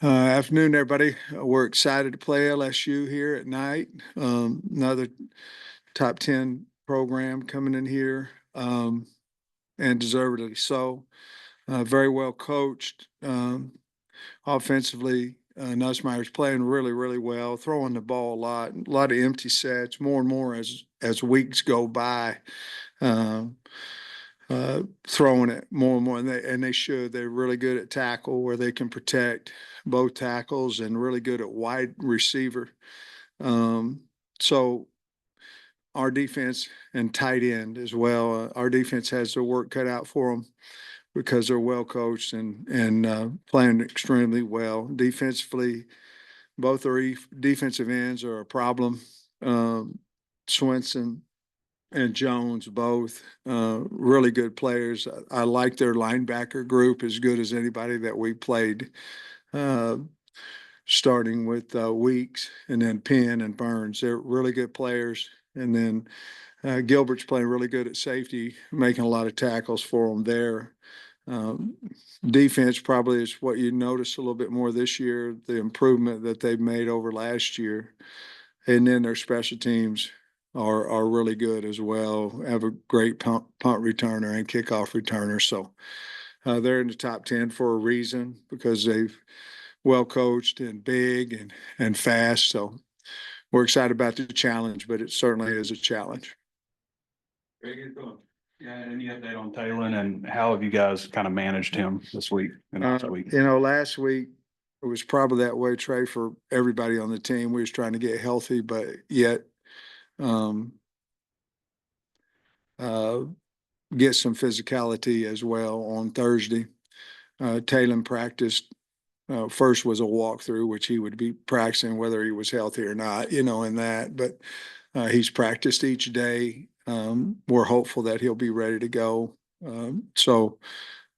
Afternoon, everybody. We're excited to play LSU here at night. Another top 10 program coming in here, and deservedly so. Very well coached. Offensively, Nussmeier's playing really, really well, throwing the ball a lot of empty sets, more and more as weeks go by. Um, Throwing it more and more, and they should. They're really good at tackle where they can protect both tackles, and really good at wide receiver. So our defense and tight end as well. Our defense has their work cut out for them because they're well coached and playing extremely well defensively. Both our defensive ends are a problem. Swenson and Jones, both really good players. I like their linebacker group as good as anybody that we played, uh, starting with Weeks and then Penn and Burns. They're really good players. And then Gilbert's playing really good at safety, making a lot of tackles for them there. Um, Defense probably is what you notice a little bit more this year, the improvement that they've made over last year. And then their special teams are really good as well. Have a great punt returner and kickoff returner. So they're in the top 10 for a reason, because they've well coached and big and fast. So we're excited about the challenge, but it certainly is a challenge. Very good going. Yeah, any update on Taylor, and how have you guys kind of managed him this week and last week? Last week it was probably that way, Trey, for everybody on the team. We was trying to get healthy, but yet um, uh, get some physicality as well on Thursday. Taylor practiced. First was a walkthrough, which he would be practicing whether he was healthy or not, in that. But he's practiced each day. We're hopeful that he'll be ready to go. So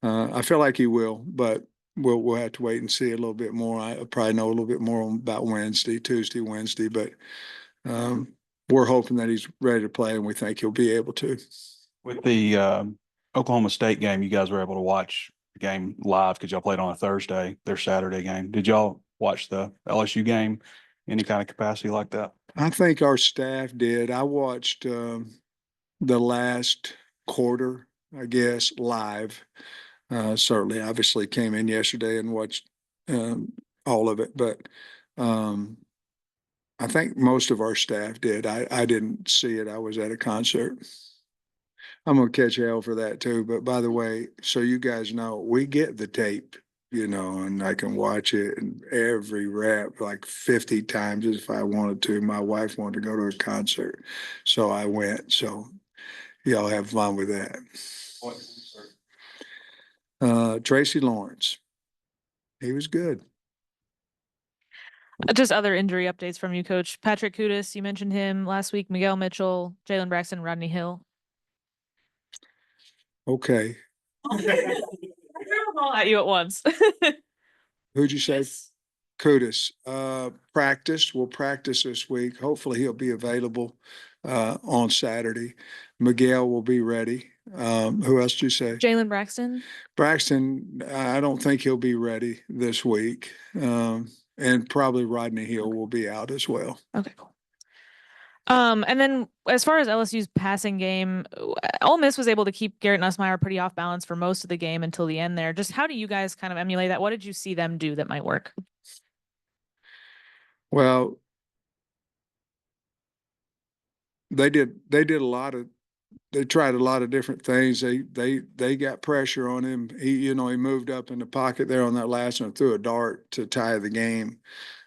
I feel like he will, but we'll have to wait and see a little bit more. I probably know a little bit more about Tuesday, Wednesday, but we're hoping that he's ready to play, and we think he'll be able to. With the Oklahoma State game, you guys were able to watch the game live because y'all played on a Thursday, their Saturday game. Did y'all watch the LSU game any kind of capacity like that? I think our staff did. I watched the last quarter, I guess, live. Certainly, obviously, came in yesterday and watched all of it, but I think most of our staff did. I didn't see it. I was at a concert. I'm gonna catch hell for that too. But by the way, so you guys know, we get the tape, and I can watch it and every rap like 50 times if I wanted to. My wife wanted to go to a concert, so I went. So y'all have fun with that. Tracy Lawrence. He was good. Just other injury updates from you, Coach. Patrick Kudus, you mentioned him last week. Miguel Mitchell, Jalen Braxton, Rodney Hill. Okay. All at you at once. Who'd you say? Kudus. Practice. We'll practice this week. Hopefully he'll be available on Saturday. Miguel will be ready. Who else did you say? Jalen Braxton. Braxton, I don't think he'll be ready this week. And probably Rodney Hill will be out as well. Okay, cool. And then as far as LSU's passing game, Ole Miss was able to keep Garrett Nussmeier pretty off balance for most of the game until the end there. Just how do you guys kind of emulate that? What did you see them do that might work? Well, they tried a lot of different things. They got pressure on him. He moved up in the pocket there on that last one, threw a dart to tie the game.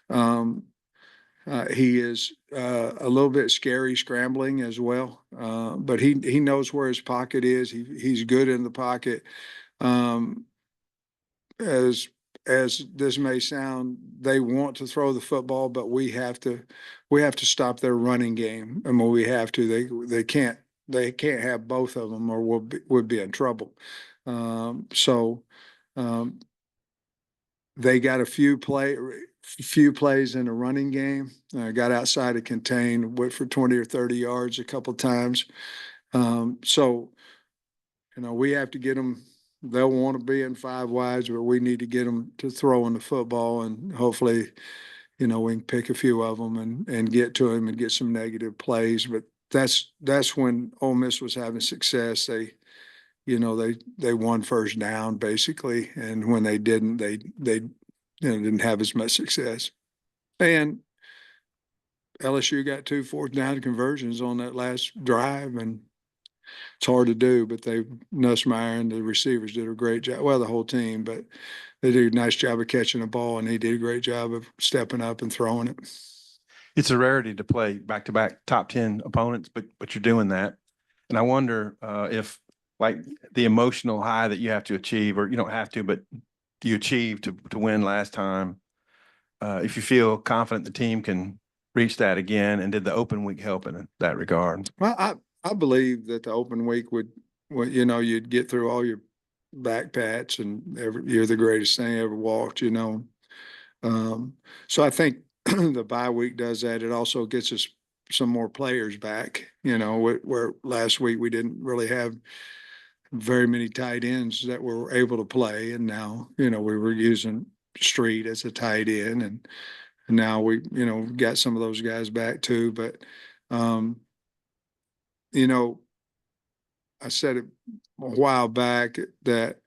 He is a little bit scary scrambling as well, but he knows where his pocket is. He's good in the pocket. As this may sound, they want to throw the football, but we have to stop their running game. I mean, we have to. They can't have both of them, or we'll be in trouble. So they got a few plays in the running game. Got outside of contain, went for 20 or 30 yards a couple times. So we have to get them they'll want to be in five wides, but we need to get them to throwing the football, and hopefully, we can pick a few of them and get to them and get some negative plays. But that's when Ole Miss was having success. They won first down basically, and when they didn't, they didn't have as much success. And LSU got 2 fourth down conversions on that last drive, and it's hard to do, but Nussmeier and the receivers did a great job. Well, the whole team, but they did a nice job of catching the ball, and he did a great job of stepping up and throwing it. It's a rarity to play back-to-back top 10 opponents, but you're doing that. And I wonder if like the emotional high that you have to achieve, or you don't have to, but you achieved to win last time. If you feel confident the team can reach that again, and did the open week help in that regard? Well, I believe that the open week would, you'd get through all your back pats, and you're the greatest thing ever walked, So I think the bye week does that. It also gets us some more players back, where last week we didn't really have very many tight ends that were able to play. And now, we were using Street as a tight end, and now we, got some of those guys back too. But, I said it a while back that,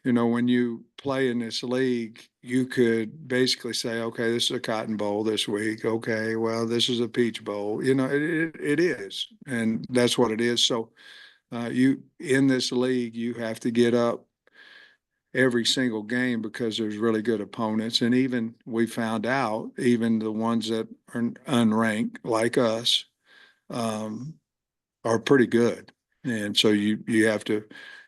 when you play in this league, you could basically say, okay, this is a Cotton Bowl this week. Okay, well, this is a Peach Bowl. It is, and that's what it is. So you in this league, you have to get up every single game because there's really good opponents. And even we found out, even the ones that are unranked like us are pretty good. And so you have to,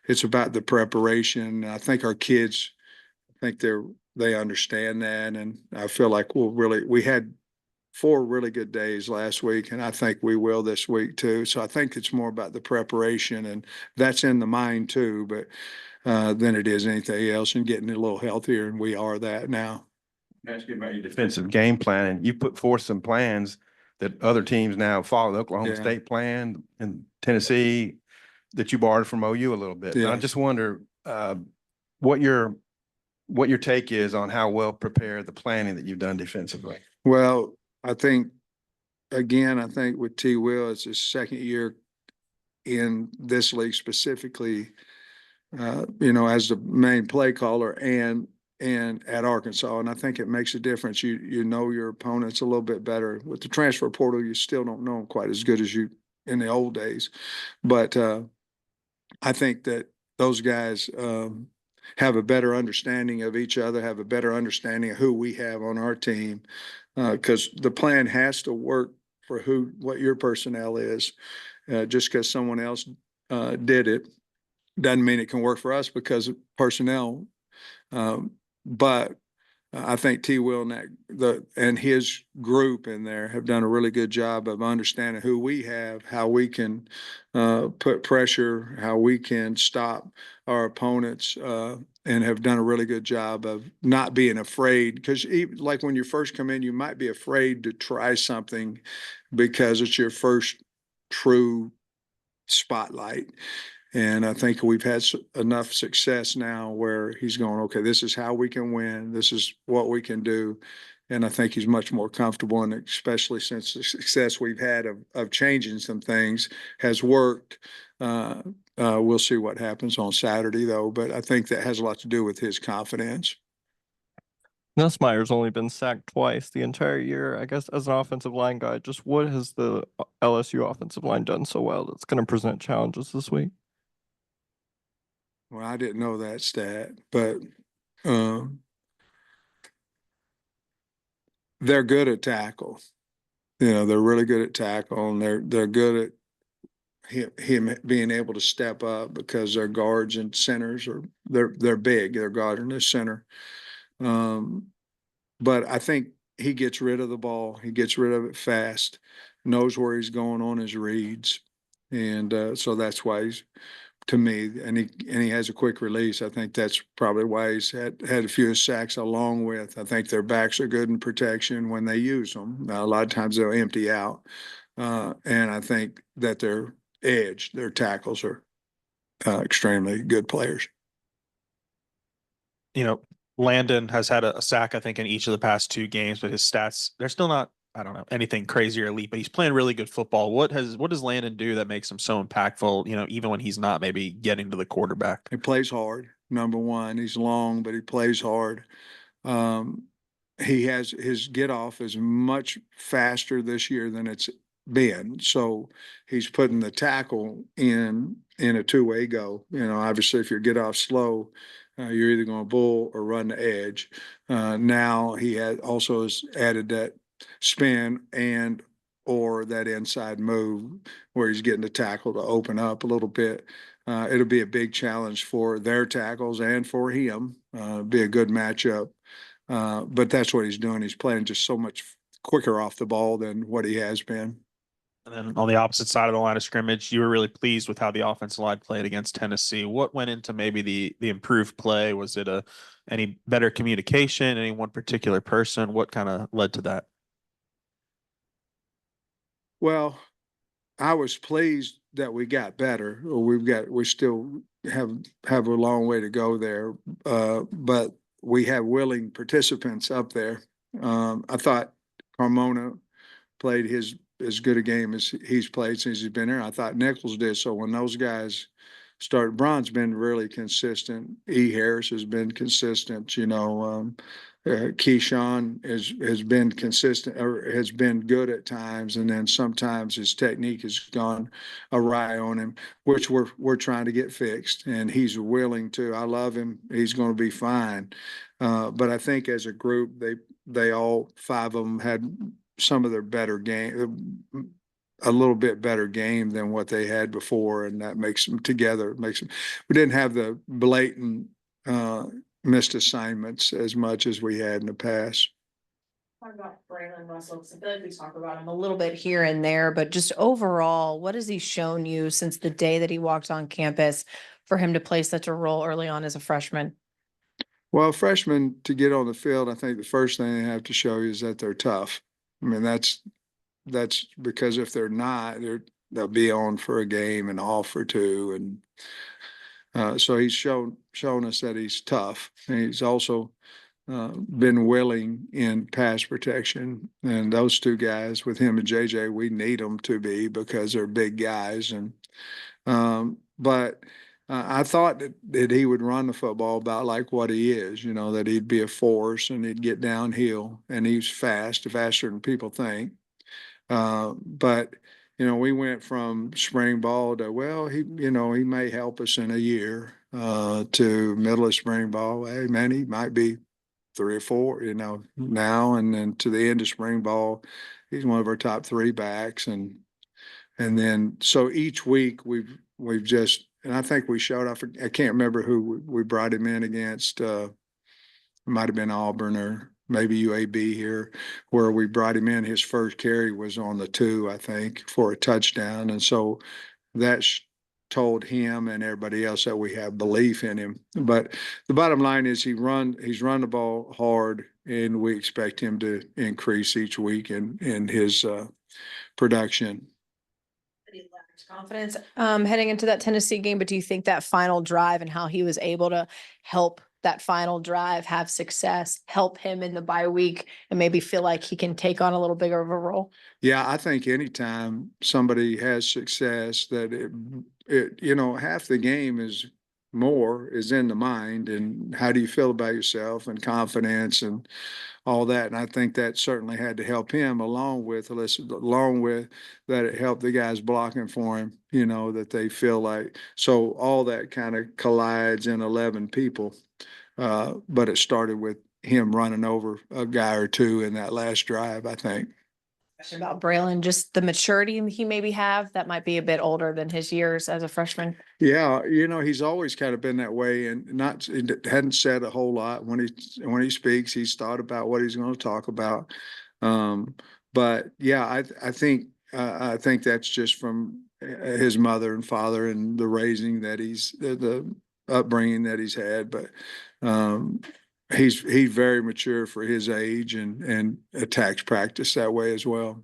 it's about the preparation. I think our kids, they understand that. And I feel like we had 4 really good days last week, and I think we will this week too. So I think it's more about the preparation, and that's in the mind too, but than it is anything else, and getting a little healthier. And we are that now. Ask you about your defensive game plan, and you put forth some plans that other teams now follow. The Oklahoma State plan and Tennessee that you borrowed from OU a little bit. And I just wonder what your take is on how well prepared the planning that you've done defensively. Well, I think with T. Will, it's his second year in this league specifically, as the main play caller and at Arkansas. And I think it makes a difference. You know your opponents a little bit better. With the transfer portal, you still don't know them quite as good as you in the old days. But I think that those guys have a better understanding of each other, have a better understanding of who we have on our team, because the plan has to work for what your personnel is. Just because someone else did it doesn't mean it can work for us because of personnel. But I think T. Will and his group in there have done a really good job of understanding who we have, how we can put pressure, how we can stop our opponents, and have done a really good job of not being afraid. Because like when you first come in, you might be afraid to try something because it's your first true spotlight. And I think we've had enough success now where he's going, okay, this is how we can win. This is what we can do. And I think he's much more comfortable, and especially since the success we've had of changing some things has worked. We'll see what happens on Saturday, though. But I think that has a lot to do with his confidence. Nussmeier's only been sacked twice the entire year. I guess as an offensive line guy, just what has the LSU offensive line done so well that's going to present challenges this week? Well, I didn't know that stat, but they're good at tackle. They're really good at tackle, and they're good at him being able to step up because their guards and centers they're big. They're guard and their center. But I think he gets rid of the ball. He gets rid of it fast, knows where he's going on his reads. And so that's why he's, to me, and he has a quick release. I think that's probably why he's had a few sacks along with. I think their backs are good in protection when they use them. Now, a lot of times they'll empty out. And I think that their tackles are extremely good players. Landon has had a sack, I think, in each of the past 2 games, but his stats, they're still not, I don't know, anything crazy or elite, but he's playing really good football. What does Landon do that makes him so impactful, even when he's not maybe getting to the quarterback? He plays hard, number one. He's long, but he plays hard. Um, he has his get off is much faster this year than it's been. So he's putting the tackle in a two-way go. Obviously, if you get off slow, you're either going to bull or run the edge. Now he has added that spin and or that inside move where he's getting the tackle to open up a little bit. It'll be a big challenge for their tackles and for him. Be a good matchup. But that's what he's doing. He's playing just so much quicker off the ball than what he has been. And then on the opposite side of the line of scrimmage, you were really pleased with how the offensive line played against Tennessee. What went into maybe the improved play? Was it any better communication, any one particular person? What kind of led to that? Well, I was pleased that we got better. We still have a long way to go there, but we have willing participants up there. I thought Carmona played as good a game as he's played since he's been here. I thought Nichols did. So when those guys started, Braun's been really consistent. E. Harris has been consistent. Keyshawn has been consistent or has been good at times, and then sometimes his technique has gone awry on him, which we're trying to get fixed. And he's willing to. I love him. He's going to be fine. But I think as a group, they all 5 of them had some of their better game, a little bit better game than what they had before, and that makes them together. We didn't have the blatant missed assignments as much as we had in the past. Talk about Braylon Russell, because I feel like we talk about him a little bit here and there, but just overall, what has he shown you since the day that he walked on campus for him to play such a role early on as a freshman? Well, freshmen to get on the field, I think the first thing they have to show you is that they're tough. I mean, that's because if they're not, they'll be on for a game and off for 2, and so he's shown us that he's tough. And he's also been willing in pass protection, and those 2 guys with him and JJ, we need them to be because they're big guys. And but I thought that he would run the football about like what he is, that he'd be a force and he'd get downhill, and he's faster than people think. But we went from spring ball to, well, he may help us in a year, to middle of spring ball. Hey man, he might be 3 or 4, now, and then to the end of spring ball, he's one of our top 3 backs. And then, so each week we've just, and I think we showed off, I can't remember who we brought him in against, it might've been Auburn or maybe UAB here, where we brought him in. His first carry was on the 2, I think, for a touchdown. And so that told him and everybody else that we have belief in him. But the bottom line is he's run the ball hard, and we expect him to increase each week in his production. Confidence heading into that Tennessee game, but do you think that final drive and how he was able to help that final drive have success, help him in the bye week, and maybe feel like he can take on a little bigger of a role? Yeah, I think anytime somebody has success, that half the game is in the mind, and how do you feel about yourself and confidence and all that. And I think that certainly had to help him, along with that it helped the guys blocking for him, that they feel like, so all that kind of collides in 11 people. But it started with him running over a guy or 2 in that last drive, I think. Question about Braylon, just the maturity he maybe have that might be a bit older than his years as a freshman. Yeah, he's always kind of been that way, and hadn't said a whole lot when he speaks. He's thought about what he's going to talk about. But yeah, I think that's just from his mother and father and the raising that the upbringing that he's had. But he's very mature for his age, and attacks practice that way as well.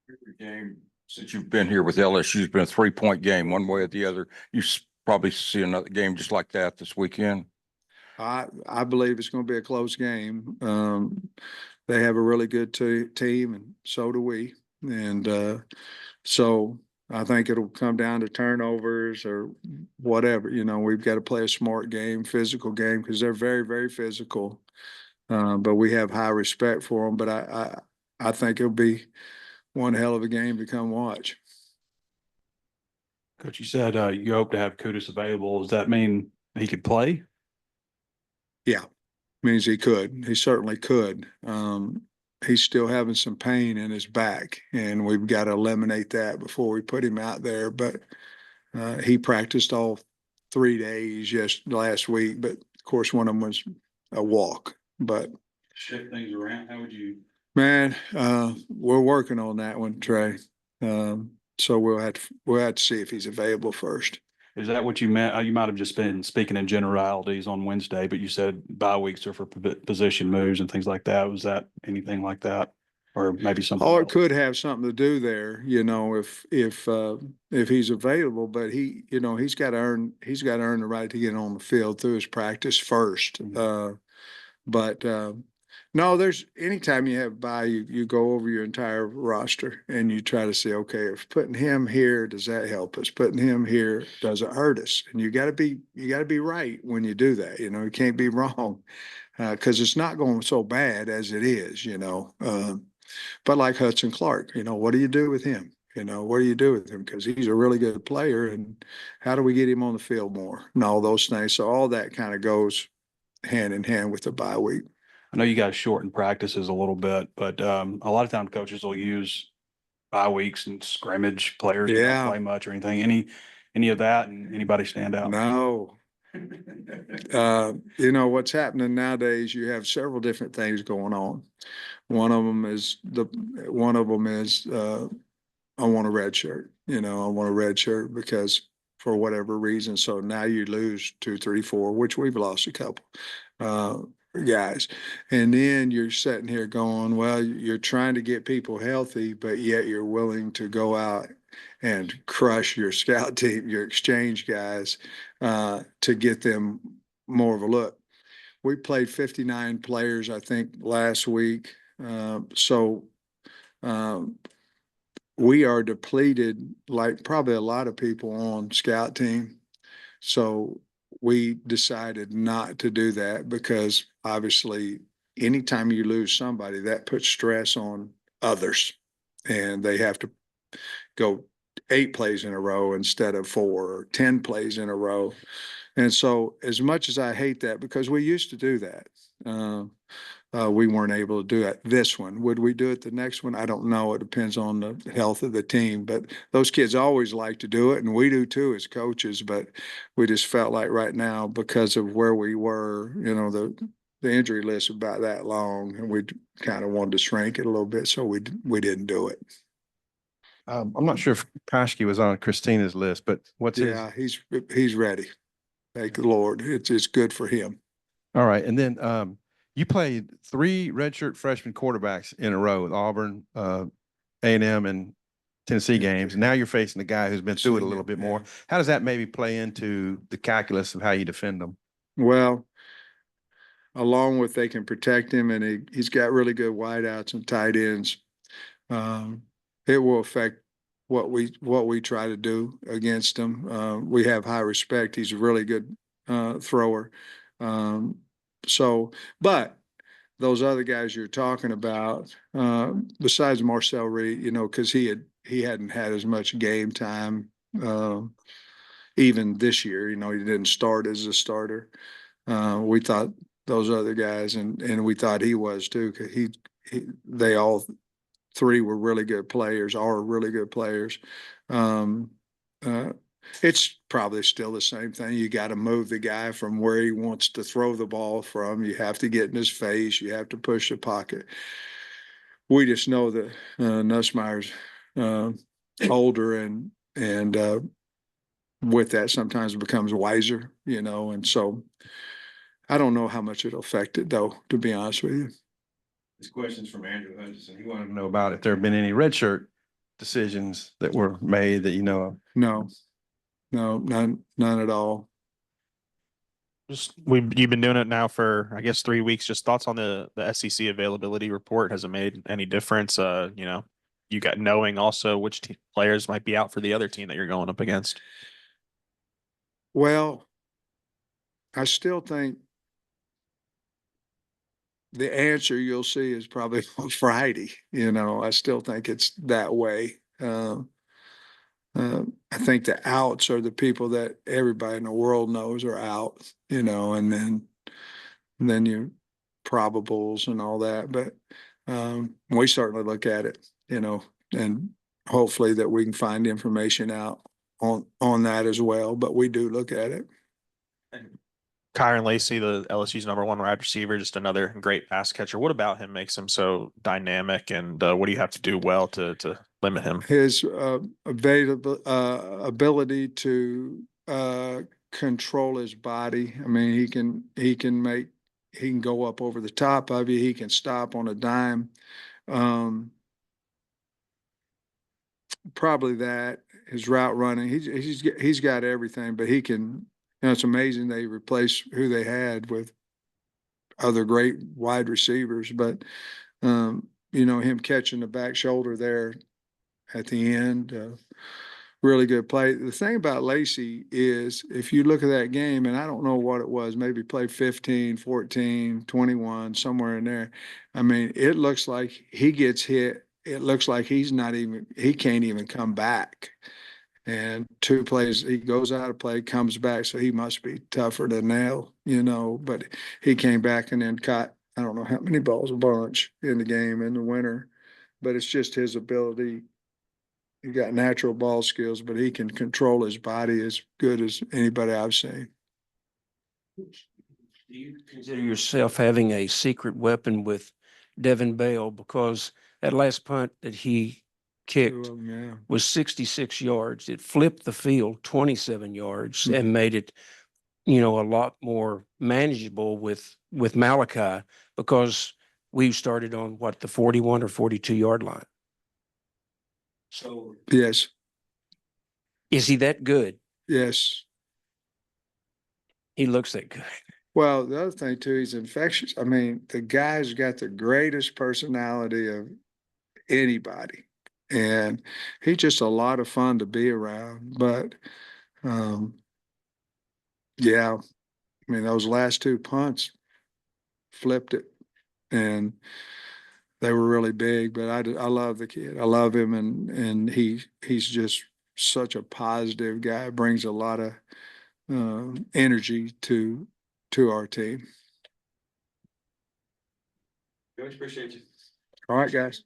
Every game since you've been here with LSU has been a 3-point game, one way or the other. You probably see another game just like that this weekend. I believe it's going to be a close game. They have a really good team, and so do we. And so I think it'll come down to turnovers or whatever. You know, we've got to play a smart game, physical game, because they're very, very physical. But we have high respect for them. But I think it'll be one hell of a game to come watch. Coach, you said you hope to have Kudus available. Does that mean he could play? Yeah, means he could. He certainly could. He's still having some pain in his back, and we've got to eliminate that before we put him out there. But he practiced all 3 days last week, but of course one of them was a walk. But Shift things around. How would you? man, we're working on that one, Trey. So we'll have to see if he's available first. Is that what you meant? You might have just been speaking in generalities on Wednesday, but you said bye weeks are for position moves and things like that. Was that anything like that? Or maybe something Oh, it else? could have something to do there, you know, if he's available, but he's got to earn the right to get on the field through his practice first. But no, there's anytime you have bye, you go over your entire roster and you try to say, okay, if putting him here, does that help us? Putting him here, does it hurt us? And you got to be right when you do that. You know, you can't be wrong because it's not going so bad as it is. You know, but like Hudson Clark, you know, what do you do with him? You know, what do you do with him? Because he's a really good player, and how do we get him on the field more? And all those things. So all that kind of goes hand in hand with the bye week. I know you guys shorten practices a little bit, but a lot of times coaches will use bye weeks and scrimmage players who don't Yeah. play much or anything. Any of that, and anybody stand out? No. You know, what's happening nowadays, you have several different things going on. One of them is I want a red shirt. You know, I want a red shirt because for whatever reason. So now you lose 2, 3, 4, which we've lost a couple guys. And then you're sitting here going, well, you're trying to get people healthy, but yet you're willing to go out and crush your scout team, your exchange guys, to get them more of a look. We played 59 players, I think, last week. So we are depleted, like probably a lot of people on scout team. So we decided not to do that because obviously anytime you lose somebody, that puts stress on others, and they have to go 8 plays in a row instead of 4 or 10 plays in a row. And so as much as I hate that, because we used to do that, we weren't able to do it this one. Would we do it the next one? I don't know. It depends on the health of the team. But those kids always like to do it, and we do too as coaches. But we just felt like right now, because of where we were, you know, the injury list about that long, and we kind of wanted to shrink it a little bit, so we didn't do it. I'm not sure if Koshke was on Christina's list, but what's his? Yeah, he's ready. Thank the Lord. It's good for him. All right. And then you played 3 redshirt freshman quarterbacks in a row with Auburn, A&M, and Tennessee games. And now you're facing a guy who's been through it a little bit more. How does that maybe play into the calculus of how you defend them? Well, along with they can protect him, and he's got really good wideouts and tight ends. It will affect what we try to do against him. We have high respect. He's a really good thrower. But those other guys you're talking about, besides Marcel Reed, you know, because he hadn't had as much game time even this year. You know, he didn't start as a starter. We thought those other guys, and we thought he was too, because they all 3 were really good players, are really good players. It's probably still the same thing. You got to move the guy from where he wants to throw the ball from. You have to get in his face. You have to push the pocket. We just know that Nussmeier's older, and with that sometimes it becomes wiser, you know, and so I don't know how much it'll affect it, though, to be honest with you. This question's from Andrew Hutchinson. He wanted to know about if there have been any redshirt decisions that were made that you know of. No, none at all. You've been doing it now for, I guess, 3 weeks. Just thoughts on the SEC availability report. Has it made any difference? You got knowing also which players might be out for the other team that you're going up against. Well, I still think the answer you'll see is probably on Friday. I still think it's that way. I think the outs are the people that everybody in the world knows are out, and then your probables and all that. But we certainly look at it, and hopefully that we can find information out on that as well. But we do look at it. Kyron Lacey, the LSU's number 1 wide receiver, just another great pass catcher. What about him makes him so dynamic, and what do you have to do well to limit him? His ability to control his body. I mean, he can go up over the top of you. He can stop on a dime. Probably that, his route running. He's got everything, but he can. It's amazing they replaced who they had with other great wide receivers. But him catching the back shoulder there at the end, really good play. The thing about Lacey is if you look at that game, and I don't know what it was, maybe played 15, 14, 21, somewhere in there. I mean, it looks like he gets hit. It looks like he can't even come back. And 2 plays, he goes out of play, comes back, so he must be tougher than nail, but he came back and then caught, I don't know how many balls, a bunch in the game in the winter, but it's just his ability. He got natural ball skills, but he can control his body as good as anybody I've seen. Do you consider yourself having a secret weapon with Devin Bell? Because that last punt that he kicked Yeah. was 66 yards. It flipped the field 27 yards and made it, a lot more manageable with Malachi, because we started on the 41 or 42 yard line. So Yes. is he that good? Yes. He looks that good. Well, the other thing too, he's infectious. I mean, the guy's got the greatest personality of anybody, and he's just a lot of fun to be around. But, yeah, I mean, those last 2 punts flipped it, and they were really big. But I love the kid. I love him, and he's just such a positive guy. Brings a lot of energy to our team. Coach, appreciate you. All right, guys.